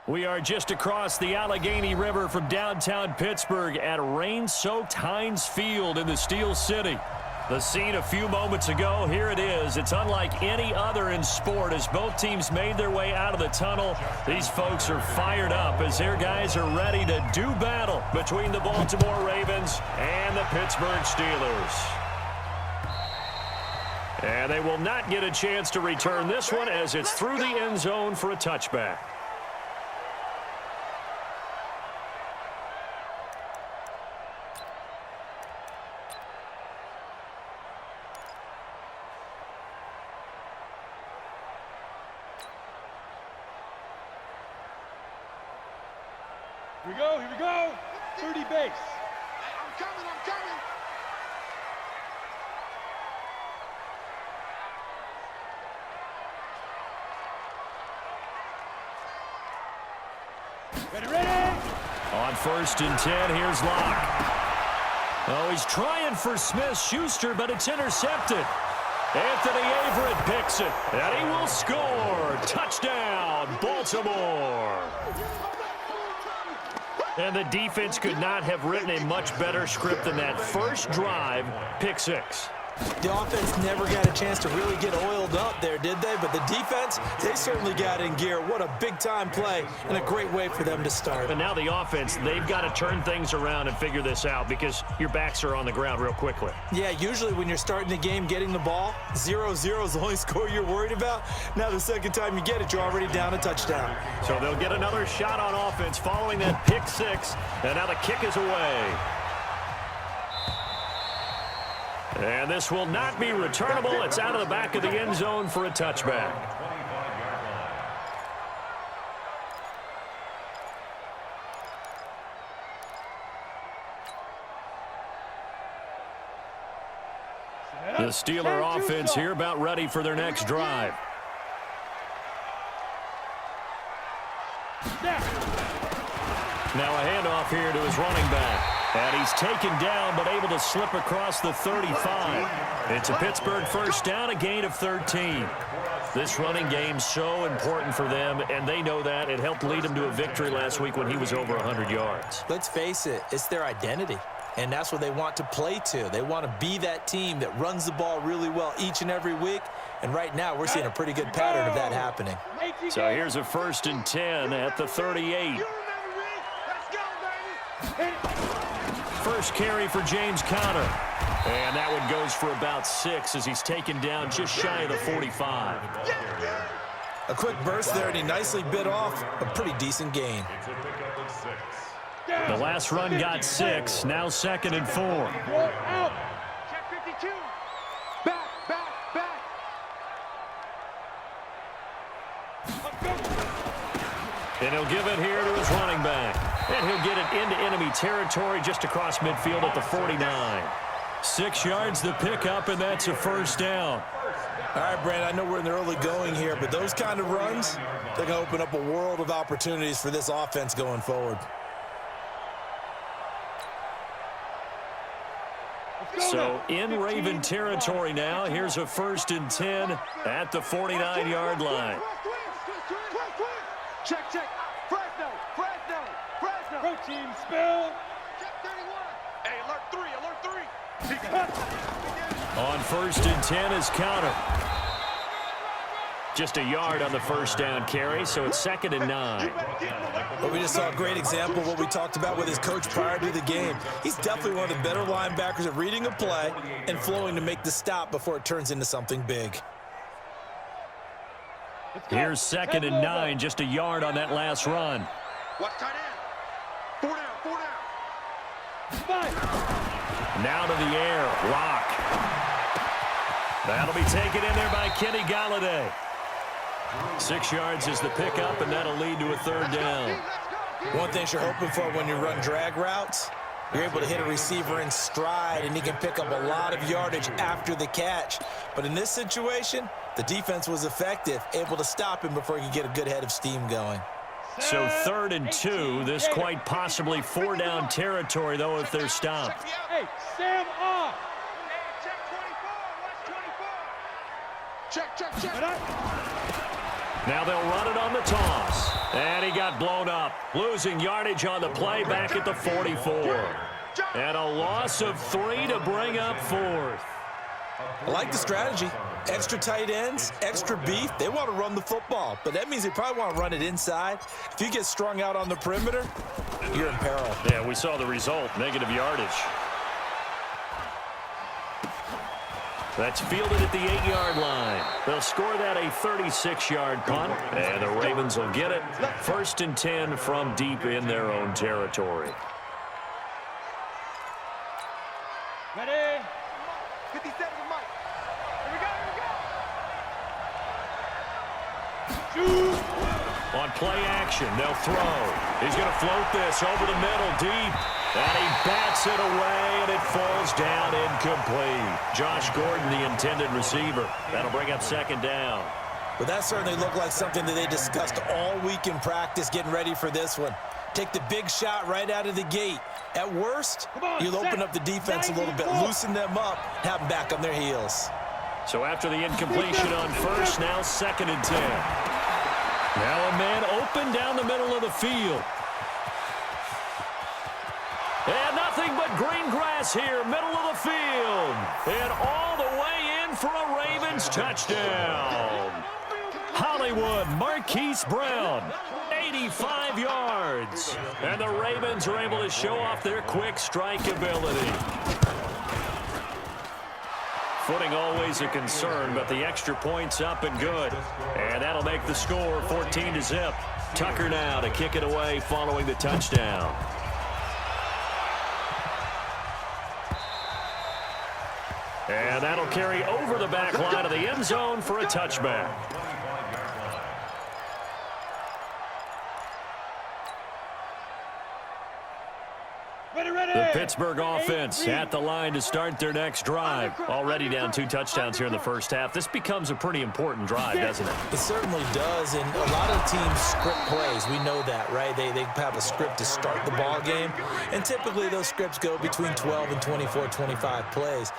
We are just across the Allegheny River from downtown Pittsburgh at rain-soaked Heinz Field in the Steel City. The scene a few moments ago, here it is. It's unlike any other in sport as both teams made their way out of the tunnel. These folks are fired up as their guys are ready to do battle between the Baltimore Ravens and the Pittsburgh Steelers. And they will not get a chance to return this one as it's through the end zone for a touchback. Here we go. 30 base. Hey, I'm coming. Ready? On 1st and 10, here's Locke. Oh, he's trying for Smith-Schuster, but it's intercepted. Anthony Averett picks it, and he will score. Touchdown, Baltimore. And the defense could not have written a much better script than that first drive, pick six. The offense never got a chance to really get oiled up there, did they? But the defense, they certainly got in gear. What a big-time play and a great way for them to start. And now the offense, they've got to turn things around and figure this out because your backs are on the ground real quickly. Yeah, usually when you're starting the game getting the ball, 0-0 is the only score you're worried about. Now the second time you get it, you're already down a touchdown. So they'll get another shot on offense following that pick six. And now the kick is away. And this will not be returnable. It's out of the back of the end zone for a touchback. The Steeler offense here about ready for their next drive. Now a handoff here to his running back. And he's taken down, but able to slip across the 35. It's a Pittsburgh first down, a gain of 13. This running game so important for them, and they know that. It helped lead them to a victory last week when he was over 100 yards. Let's face it, it's their identity, and that's what they want to play to. They want to be that team that runs the ball really well each and every week, and right now we're seeing a pretty good pattern of that happening. So here's a 1st and 10 at the 38. First carry for James Conner. And that one goes for about 6 as he's taken down just shy of the 45. A quick burst there, and he nicely bit off a pretty decent gain. The last run got 6. Now 2nd and 4. Out. Check 52. Back. And he'll give it here to his running back. And he'll get it into enemy territory just across midfield at the 49. 6 yards the pickup, and that's a first down. All right, Brandon, I know we're in the early going here, but those kind of runs, they're going to open up a world of opportunities for this offense going forward. So in Raven territory now, here's a 1st and 10 at the 49-yard line. Check. Fresno. Protein spill. Check 31. Hey, alert 3. On 1st and 10 is Conner. Just a yard on the first down carry, so it's 2nd and 9. But we just saw a great example of what we talked about with his coach prior to the game. He's definitely one of the better linebackers at reading a play and flowing to make the stop before it turns into something big. Here's 2nd and 9, just a yard on that last run. Watch tight end. 4 down. Now to the air, Locke. That'll be taken in there by Kenny Galladay. 6 yards is the pickup, and that'll lead to a 3rd down. One thing you're hoping for when you run drag routes, you're able to hit a receiver in stride, and he can pick up a lot of yardage after the catch. But in this situation, the defense was effective, able to stop him before he could get a good head of steam going. So 3rd and 2, this quite possibly 4-down territory, though, if they're stopped. Hey, Sam off. Check 24. Watch 24. Check. Now they'll run it on the toss. And he got blown up. Losing yardage on the play back at the 44. And a loss of 3 to bring up 4th. I like the strategy. Extra tight ends, extra beef. They want to run the football, but that means they probably want to run it inside. If you get strung out on the perimeter, you're in peril. Yeah, we saw the result, negative yardage. That's fielded at the 8-yard line. They'll score that a 36-yard punt, and the Ravens will get it. 1st and 10 from deep in their own territory. Ready? 57 Mike. Here we go, Shoot! On play action, they'll throw. He's going to float this over the middle, deep. And he bats it away, and it falls down incomplete. Josh Gordon, the intended receiver. That'll bring up 2nd down. But that certainly looked like something that they discussed all week in practice, getting ready for this one. Take the big shot right out of the gate. At worst, you'll open up the defense a little bit, loosen them up, have them back on their heels. So after the incompletion on 1st, now 2nd and 10. Now a man open down the middle of the field. And nothing but green grass here, middle of the field. And all the way in for a Ravens touchdown. Hollywood Marquise Brown, 85 yards. And the Ravens are able to show off their quick strike ability. Footing always a concern, but the extra point's up and good. And that'll make the score 14-0. Tucker now to kick it away following the touchdown. And that'll carry over the back line of the end zone for a touchback. The Pittsburgh offense at the line to start their next drive. Already down 2 touchdowns here in the first half. This becomes a pretty important drive, doesn't it? It certainly does, and a lot of teams script plays. We know that, right? They have a script to start the ball game, and typically those scripts go between 12 and 24, 25 plays.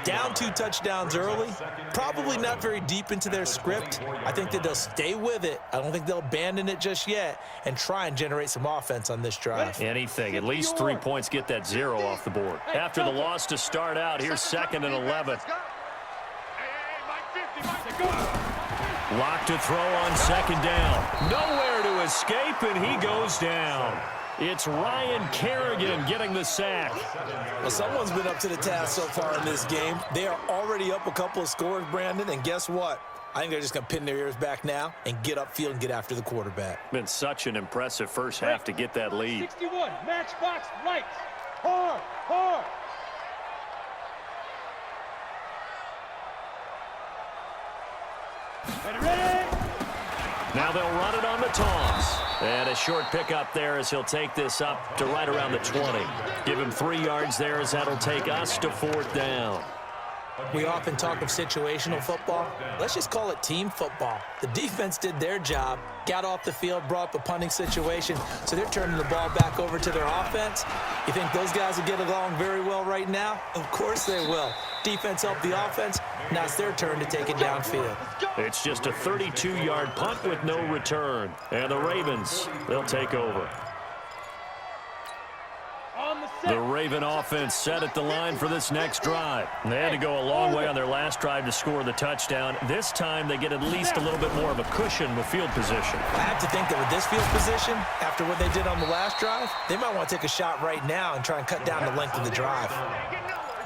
Down 2 touchdowns early, probably not very deep into their script. I think that they'll stay with it. I don't think they'll abandon it just yet and try and generate some offense on this drive. Anything, at least 3 points, get that 0 off the board. After the loss to start out, here's 2nd and 11. Locked to throw on 2nd down. Nowhere to escape, and he goes down. It's Ryan Kerrigan getting the sack. Well, someone's been up to the task so far in this game. They are already up a couple of scores, Brandon, and guess what? I think they're just going to pin their ears back now and get upfield and get after the quarterback. Been such an impressive first half to get that lead. 61, matchbox right. Hard, hard. Ready? Now they'll run it on the toss. And a short pickup there as he'll take this up to right around the 20. Give him 3 yards there as that'll take us to 4th down. We often talk of situational football. Let's just call it team football. The defense did their job, got off the field, brought up a punting situation, so they're turning the ball back over to their offense. You think those guys will get along very well right now? Of course they will. Defense helped the offense. Now it's their turn to take it downfield. It's just a 32-yard punt with no return. And the Ravens, they'll take over. The Raven offense set at the line for this next drive. They had to go a long way on their last drive to score the touchdown. This time they get at least a little bit more of a cushion with field position. I have to think that with this field position, after what they did on the last drive, they might want to take a shot right now and try and cut down the length of the drive.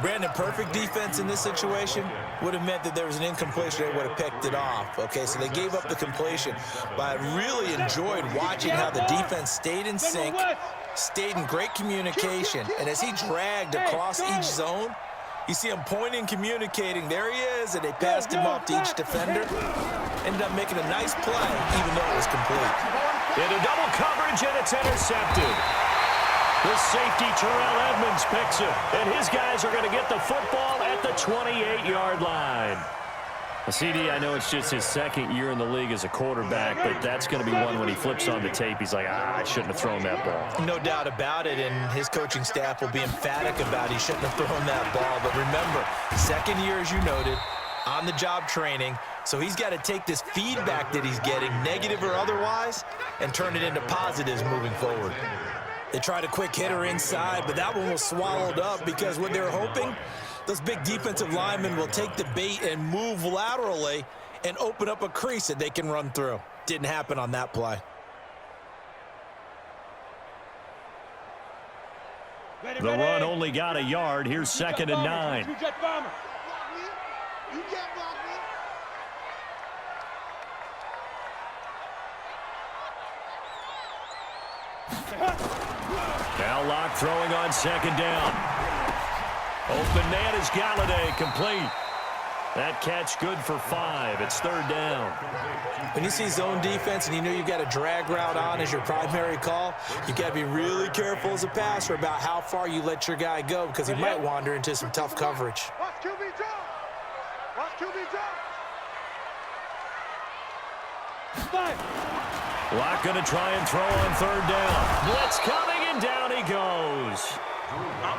Brandon, perfect defense in this situation would have meant that there was an incompletion. They would have picked it off. Okay, so they gave up the completion. But I really enjoyed watching how the defense stayed in sync, stayed in great communication. And as he dragged across each zone, you see him pointing, communicating. There he is, and they passed him off to each defender. Ended up making a nice play, even though it was complete. Into double coverage, and it's intercepted. The safety, Terrell Edmonds, picks it, and his guys are going to get the football at the 28-yard line. CD, I know it's just his 2nd year in the league as a quarterback, but that's going to be one when he flips on the tape. He's like, I shouldn't have thrown that ball. No doubt about it, and his coaching staff will be emphatic about he shouldn't have thrown that ball. But remember, 2nd year, as you noted, on-the-job training, So he's got to take this feedback that he's getting, negative or otherwise, and turn it into positives moving forward. They tried a quick hitter inside, but that one was swallowed up because what they were hoping, those big defensive linemen will take the bait and move laterally and open up a crease that they can run through. Didn't happen on that play. The run only got a yard. Here's 2nd and 9. You can't block me. Now Locke throwing on 2nd down. Open man is Galladay, complete. That catch good for 5. It's 3rd down. When you see zone defense and you know you've got a drag route on as your primary call, you've got to be really careful as a passer about how far you let your guy go because he might wander into some tough coverage. Watch QB drop. Watch QB drop. Locke going to try and throw on 3rd down. Blitz coming, and down he goes.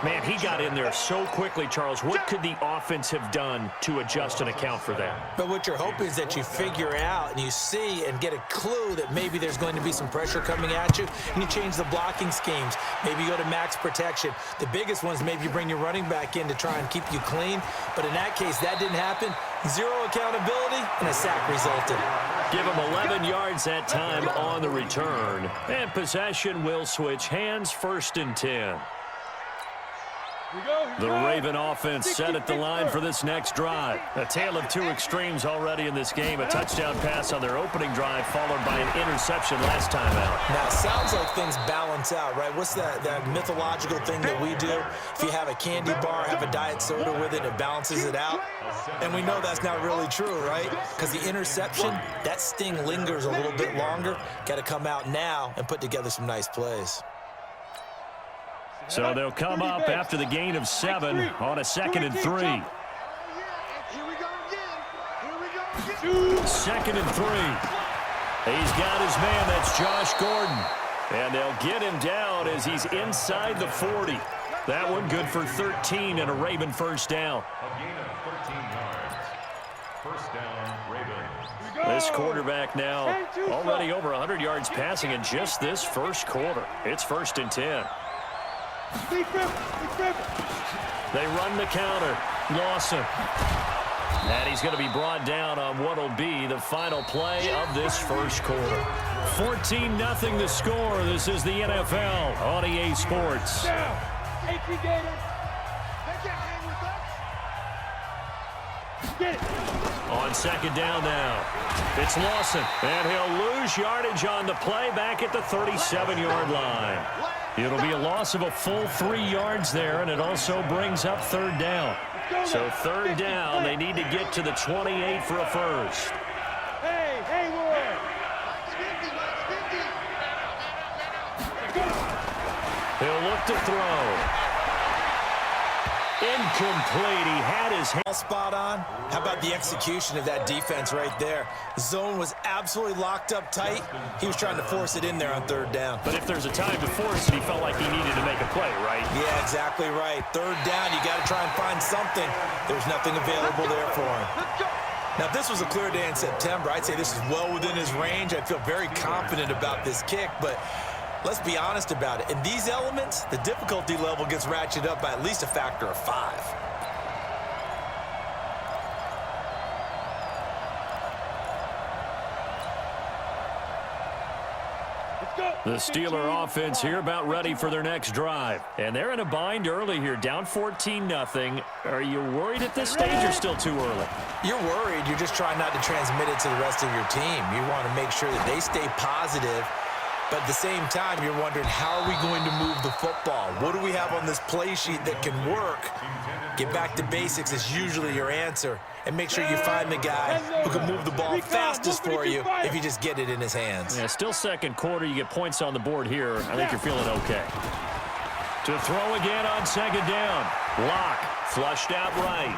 Man, he got in there so quickly, Charles. What could the offense have done to adjust and account for that? But what you're hoping is that you figure out and you see and get a clue that maybe there's going to be some pressure coming at you, and you change the blocking schemes. Maybe you go to max protection. The biggest ones, maybe you bring your running back in to try and keep you clean. But in that case, that didn't happen. 0 accountability, and a sack resulted. Give him 11 yards that time on the return. And possession will switch hands, 1st and 10. The Raven offense set at the line for this next drive. A tale of 2 extremes already in this game. A touchdown pass on their opening drive, followed by an interception last time out. Now, it sounds like things balance out, right? What's that mythological thing that we do? If you have a candy bar, have a diet soda with it, it balances it out. And we know that's not really true, right? Because the interception, that sting lingers a little bit longer. Got to come out now and put together some nice plays. So they'll come up after the gain of 7 on a 2nd and 3. Here we go again. 2nd and 3. He's got his man. That's Josh Gordon. And they'll get him down as he's inside the 40. That one good for 13 and a Raven 1st down. A gain of 13 yards. 1st down, Ravens. This quarterback now already over 100 yards passing in just this 1st quarter. It's 1st and 10. They run the counter. Lawson. And he's going to be brought down on what will be the final play of this 1st quarter. 14-0 the score. This is the NFL on EA Sports. On 2nd down now. It's Lawson. And he'll lose yardage on the play back at the 37-yard line. It'll be a loss of a full 3 yards there, and it also brings up 3rd down. So 3rd down, they need to get to the 28 for a 1st. Hey, Ward. He'll look to throw. Incomplete. He had his hand spot on. How about the execution of that defense right there? Zone was absolutely locked up tight. He was trying to force it in there on 3rd down. But if there's a time to force it, he felt like he needed to make a play, right? Yeah, exactly right. 3rd down, you got to try and find something. There's nothing available there for him. Now, if this was a clear day in September, I'd say this is well within his range. I'd feel very confident about this kick, but let's be honest about it. In these elements, the difficulty level gets ratcheted up by at least a factor of 5. The Steeler offense here about ready for their next drive. And they're in a bind early here, down 14-0. Are you worried at this stage or still too early? You're worried. You're just trying not to transmit it to the rest of your team. You want to make sure that they stay positive. But at the same time, you're wondering, how are we going to move the football? What do we have on this play sheet that can work? Get back to basics is usually your answer. And make sure you find the guy who can move the ball fastest for you if you just get it in his hands. Yeah, still 2nd quarter. You get points on the board here. I think you're feeling okay. To throw again on 2nd down. Locke flushed out right.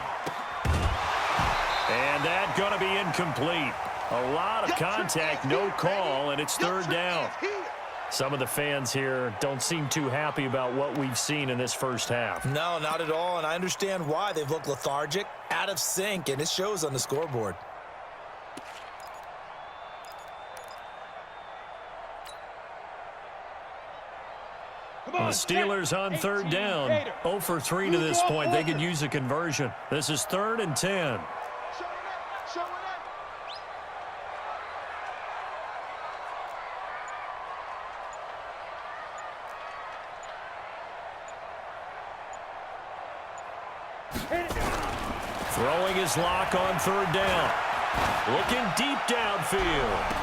And that going to be incomplete. A lot of contact, no call, and it's 3rd down. Some of the fans here don't seem too happy about what we've seen in this 1st half. No, not at all, and I understand why. They've looked lethargic, out of sync, and it shows on the scoreboard. The Steelers on third down. 0 for 3 to this point. They could use a conversion. This is 3rd and 10. Throwing his lock on third down. Looking deep downfield.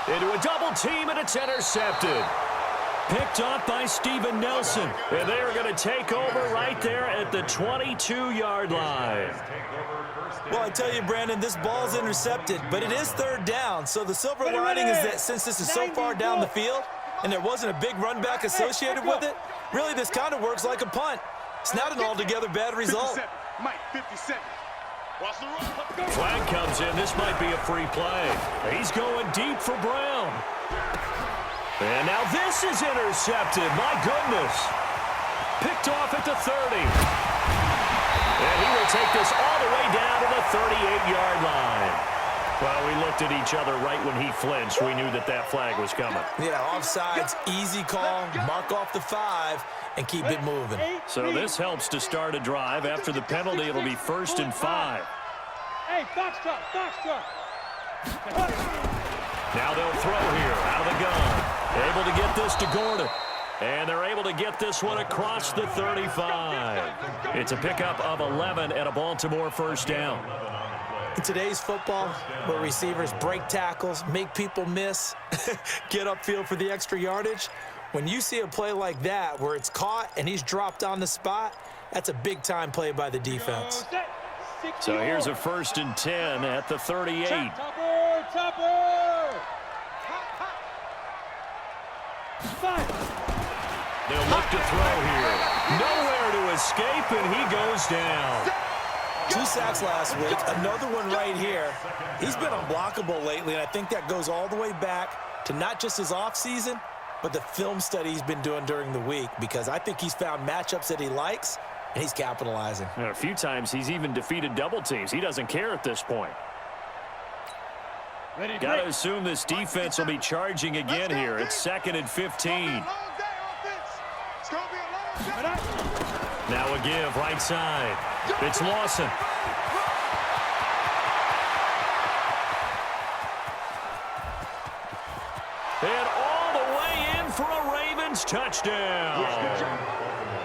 Into a double team, and it's intercepted. Picked off by Steven Nelson. And they are going to take over right there at the 22-yard line. Well, I tell you, Brandon, this ball's intercepted, but it is third down. So the silver lining is that since this is so far down the field and there wasn't a big run back associated with it, really this kind of works like a punt. It's not an altogether bad result. Mike, 50 seconds. Watch the run. Flag comes in. This might be a free play. He's going deep for Brown. And now this is intercepted. My goodness. Picked off at the 30. And he will take this all the way down to the 38-yard line. Well, we looked at each other right when he flinched. We knew that that flag was coming. Yeah, offsides, easy call, mark off the 5, and keep it moving. So this helps to start a drive. After the penalty, it'll be 1st and 5. Hey, box truck, box truck. Now they'll throw here out of the gun. Able to get this to Gordon. And they're able to get this one across the 35. It's a pickup of 11 and a Baltimore first down. In today's football, where receivers break tackles, make people miss, get upfield for the extra yardage, when you see a play like that where it's caught and he's dropped on the spot, that's a big-time play by the defense. So here's a 1st and 10 at the 38. Topper, topper. They'll look to throw here. Nowhere to escape, and he goes down. 2 sacks last week, another one right here. He's been unblockable lately, and I think that goes all the way back to not just his offseason, but the film study he's been doing during the week, because I think he's found matchups that he likes, and he's capitalizing. And a few times he's even defeated double teams. He doesn't care at this point. Got to assume this defense will be charging again here. It's 2nd and 15. Now a give right side. It's Lawson. And all the way in for a Ravens touchdown.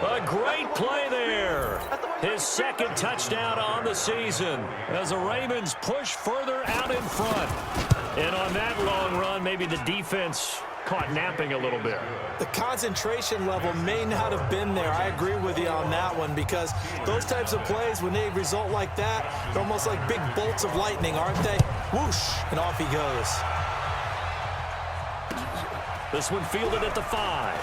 A great play there. His 2nd touchdown on the season as the Ravens push further out in front. And on that long run, maybe the defense caught napping a little bit. The concentration level may not have been there. I agree with you on that one, because those types of plays, when they result like that, they're almost like big bolts of lightning, aren't they? Whoosh, and off he goes. This one fielded at the 5.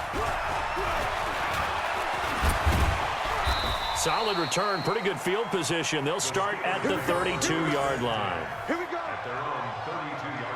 Solid return, pretty good field position. They'll start at the 32-yard line. Here we go. At their own 32-yard line.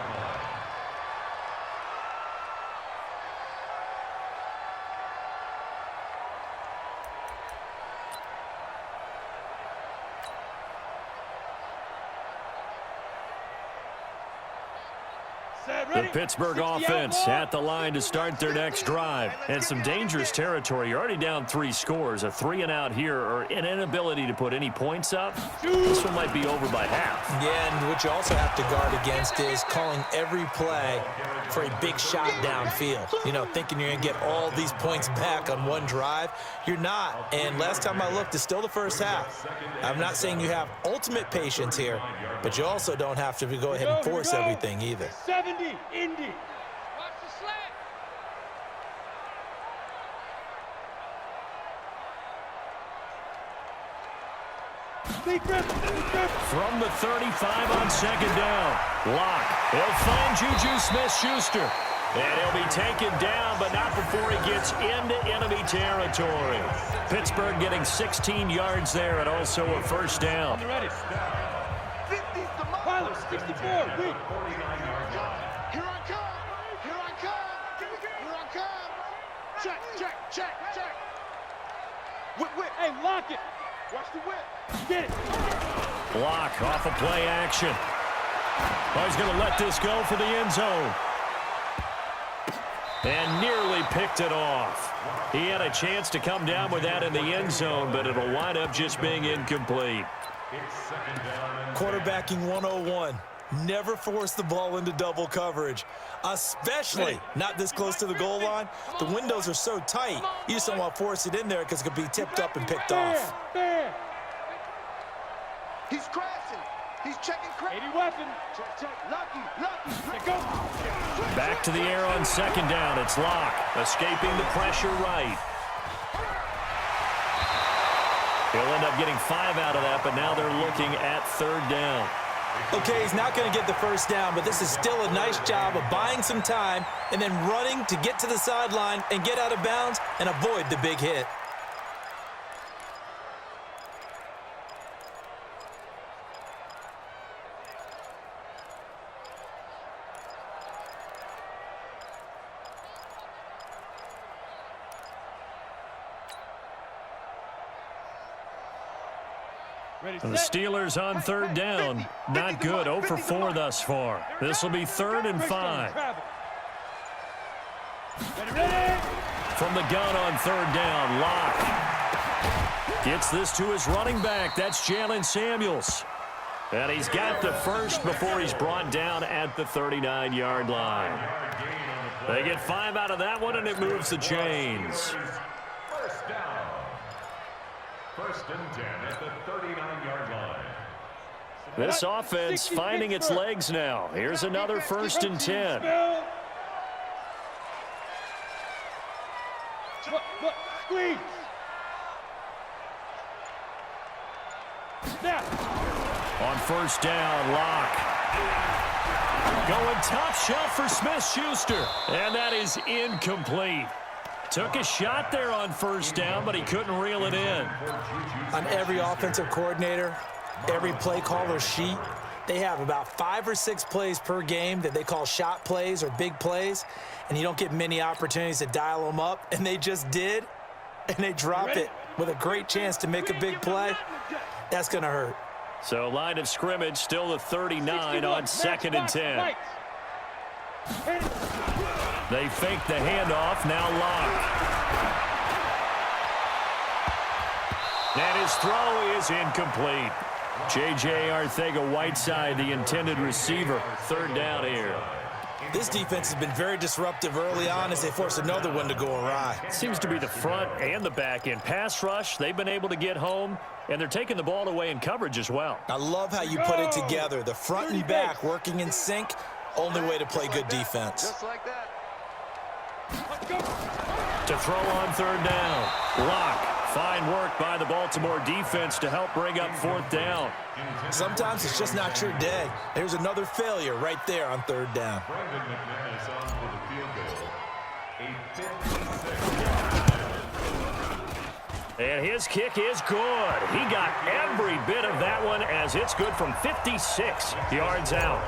The Pittsburgh offense at the line to start their next drive. And some dangerous territory. You're already down 3 scores. A 3 and out here, or an inability to put any points up. This one might be over by half. Yeah, and what you also have to guard against is calling every play for a big shot downfield. You know, thinking you're going to get all these points back on one drive. You're not. And last time I looked, it's still the first half. I'm not saying you have ultimate patience here, but you also don't have to go ahead and force everything either. 70, Indy. Watch the slack. From the 35 on 2nd down. Lock. He'll find Juju Smith-Schuster. And he'll be taken down, but not before he gets into enemy territory. Pittsburgh getting 16 yards there and also a first down. Ready. 50's the mark. Pilot, 64, weak. 49-yard line. Here I come. Here I come. Here I come. Check, check, check, check. Whip, whip. Hey, lock it. Watch the whip. Get it. Block off of play action. Oh, he's going to let this go for the end zone. And nearly picked it off. He had a chance to come down with that in the end zone, but it'll wind up just being incomplete. Quarterbacking 101. Never force the ball into double coverage, especially not this close to the goal line. The windows are so tight, you just don't want to force it in there because it could be tipped up and picked off. He's crashing. He's checking crash. 80 weapon. Check, check. Lucky. Let go. Back to the air on second down. It's Locke, escaping the pressure right. He'll end up getting 5 out of that, but now they're looking at third down. Okay, he's not going to get the first down, but this is still a nice job of buying some time and then running to get to the sideline and get out of bounds and avoid the big hit. And the Steelers on third down. Not good. 0 for 4 thus far. This will be 3rd and 5. From the gun on third down, Locke gets this to his running back. That's Jalen Samuels. And he's got the first before he's brought down at the 39-yard line. They get 5 out of that one, and it moves the chains. First down. 1st and 10 at the 39-yard line. This offense finding its legs now. Here's another 1st and 10. Look, squeeze. Snap. On first down, Locke. Going top shelf for Smith-Schuster. And that is incomplete. Took a shot there on first down, but he couldn't reel it in. On every offensive coordinator, every play caller sheet, they have about 5 or 6 plays per game that they call shot plays or big plays, and you don't get many opportunities to dial them up, and they just did, and they dropped it with a great chance to make a big play. That's going to hurt. So line of scrimmage still the 39 on 2nd and 10. They fake the handoff, now Locke. And his throw is incomplete. J.J. Arcega-Whiteside, the intended receiver. 3rd down here. This defense has been very disruptive early on as they force another one to go awry. Seems to be the front and the back end. Pass rush, they've been able to get home, and they're taking the ball away in coverage as well. I love how you put it together. The front and back working in sync, only way to play good defense. Just like that. To throw on 3rd down. Locke. Fine work by the Baltimore defense to help bring up 4th down. Sometimes it's just not your day. There's another failure right there on 3rd down. Brandon McManus on for the field goal. A 56. And his kick is good. He got every bit of that one as it's good from 56 yards out.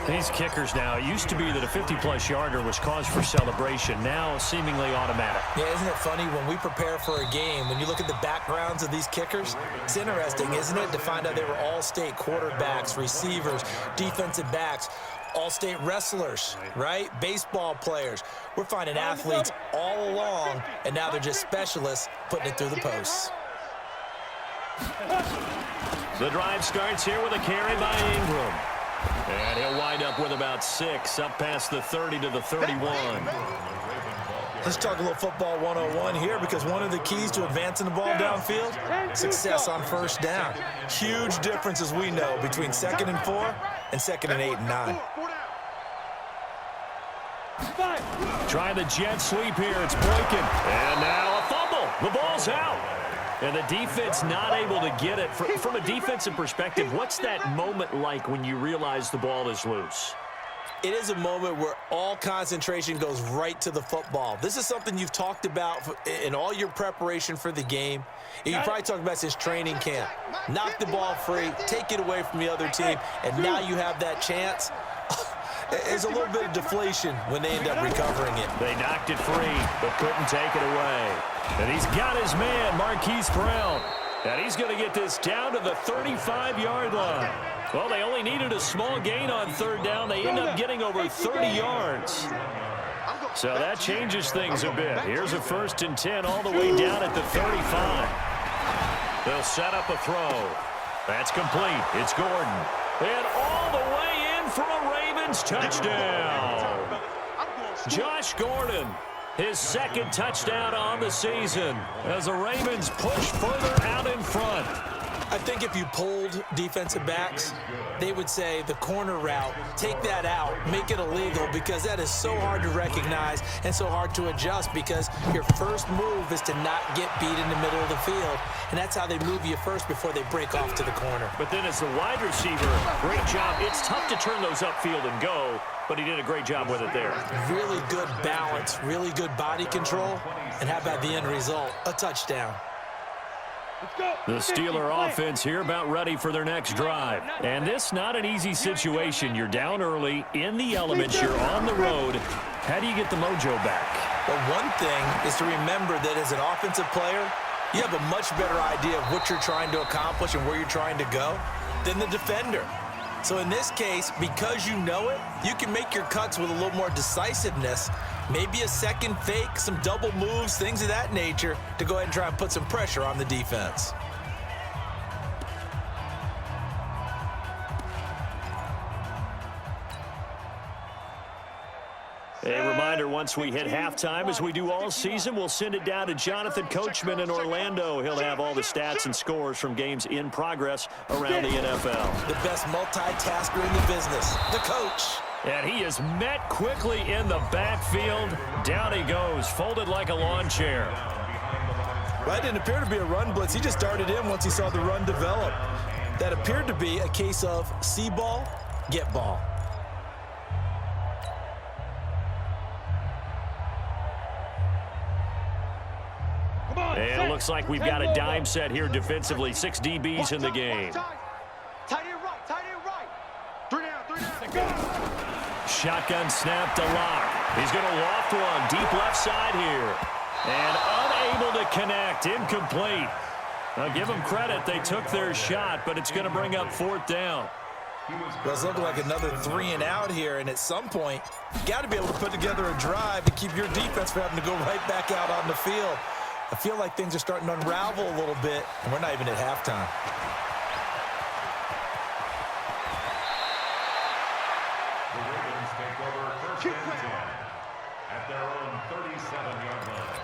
These kickers now, it used to be that a 50-plus yarder was cause for celebration. Now seemingly automatic. Yeah, isn't it funny when we prepare for a game, when you look at the backgrounds of these kickers, it's interesting, isn't it, to find out they were all-state quarterbacks, receivers, defensive backs, all-state wrestlers, right? Baseball players. We're finding athletes all along, and now they're just specialists putting it through the posts. The drive starts here with a carry by Ingram. And he'll wind up with about 6, up past the 30 to the 31. Let's talk a little football 101 here, because one of the keys to advancing the ball downfield, success on first down. Huge difference, as we know, between 2nd and 4 and 2nd and 8 and 9. Trying the jet sweep here. It's Boykin. And now a fumble. The ball's out. And the defense not able to get it. From a defensive perspective, what's that moment like when you realize the ball is loose? It is a moment where all concentration goes right to the football. This is something you've talked about in all your preparation for the game. You probably talked about since training camp. Knock the ball free, take it away from the other team, and now you have that chance. There's a little bit of deflation when they end up recovering it. They knocked it free, but couldn't take it away. And he's got his man, Marquise Brown. And he's going to get this down to the 35-yard line. Well, they only needed a small gain on 3rd down. They end up getting over 30 yards. So that changes things a bit. Here's a 1st and 10 all the way down at the 35. They'll set up a throw. That's complete. It's Gordon. And all the way in for a Ravens touchdown. Josh Gordon, his 2nd touchdown on the season as the Ravens push further out in front. I think if you polled defensive backs, they would say the corner route, take that out, make it illegal, because that is so hard to recognize and so hard to adjust, because your first move is to not get beat in the middle of the field, and that's how they move you first before they break off to the corner. But then as the wide receiver, great job. It's tough to turn those upfield and go, but he did a great job with it there. Really good balance, really good body control, and how about the end result? A touchdown. The Steeler offense here about ready for their next drive. And this not an easy situation. You're down early, in the elements, you're on the road. How do you get the mojo back? Well, one thing is to remember that as an offensive player, you have a much better idea of what you're trying to accomplish and where you're trying to go than the defender. So in this case, because you know it, you can make your cuts with a little more decisiveness, maybe a second fake, some double moves, things of that nature, to go ahead and try and put some pressure on the defense. A reminder, once we hit halftime, as we do all season, we'll send it down to Jonathan Coachman in Orlando. He'll have all the stats and scores from games in progress around the NFL. The best multitasker in the business, the coach. And he is met quickly in the backfield. Down he goes, folded like a lawn chair. Well, that didn't appear to be a run blitz. He just darted in once he saw the run develop. That appeared to be a case of see ball, get ball. And it looks like we've got a dime set here defensively. 6 DBs in the game. Tight end right, tight end right. 3 down, go. Shotgun snap to Lock. He's going to loft one deep left side here. And unable to connect, incomplete. Now give them credit, they took their shot, but it's going to bring up 4th down. Well, it's looking like another 3 and out here, and at some point, you got to be able to put together a drive to keep your defense from having to go right back out on the field. I feel like things are starting to unravel a little bit, and we're not even at halftime. The Ravens take over 1st and 10 at their own 37-yard line.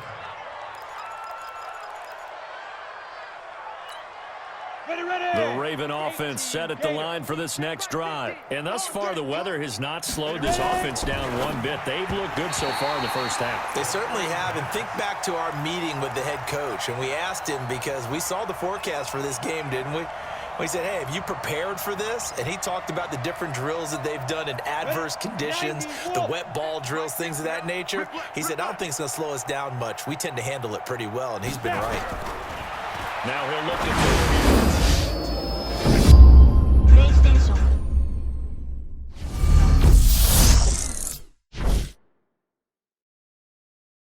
The Raven offense set at the line for this next drive. And thus far, the weather has not slowed this offense down one bit. They've looked good so far in the first half. They certainly have, and think back to our meeting with the head coach, and we asked him because we saw the forecast for this game, didn't we? We said, hey, have you prepared for this? And he talked about the different drills that they've done in adverse conditions, the wet ball drills, things of that nature. He said, I don't think it's going to slow us down much. We tend to handle it pretty well, and he's been right. Now he'll look to